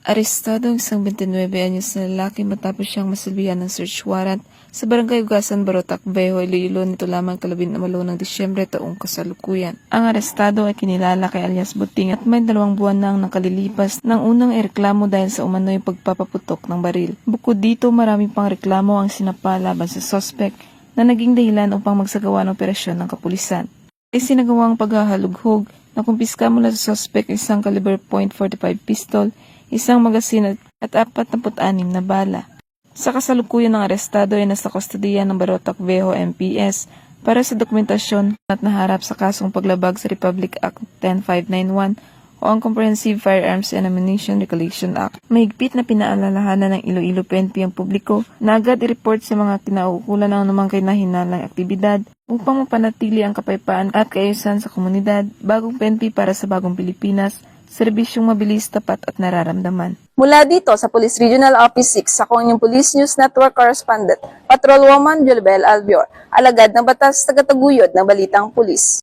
Arestado ang isang 29 anyos na lalaki matapos siyang masilbihan ng search warrant sa Barangay Ugasan, Barotac, Vejo, Iloilo nito lamang 18 ng Disyembre taong kasalukuyan. Ang arestado ay kinilala kay alias Buting at may 2 buwan nang nakalilipas ng unang ireklamo dahil sa umano'y pagpapaputok ng baril. Bukod dito, marami pang reklamo ang sinapa laban sa suspect na naging dahilan upang magsagawa ng operasyon ng kapulisan. Isinagawang paghahalughog na kumpiska mula sa suspect isang caliber .45 pistol, isang magasin at 46 na bala. Sa kasalukuyan ng arestado ay nasa kustodiya ng Barotac Vejo MPS para sa dokumentasyon at naharap sa kasong paglabag sa Republic Act 10591 o ang Comprehensive Firearms and Ammunition Regulation Act. Mahigpit na pinaalalahanan ng Iloilo PNP ang publiko na agad i-report sa mga kinauukulan ng anumang kinahinalang aktibidad upang mapanatili ang kapayapaan at kaayusan sa komunidad. Bagong PNP para sa bagong Pilipinas, serbisyong mabilis, tapat at nararamdaman. Mula dito sa Police Regional Office 6, ako ang inyong Police News Network Correspondent, Patrolwoman Julbel Albior, alagad ng batas, tagataguyod ng balitang pulis.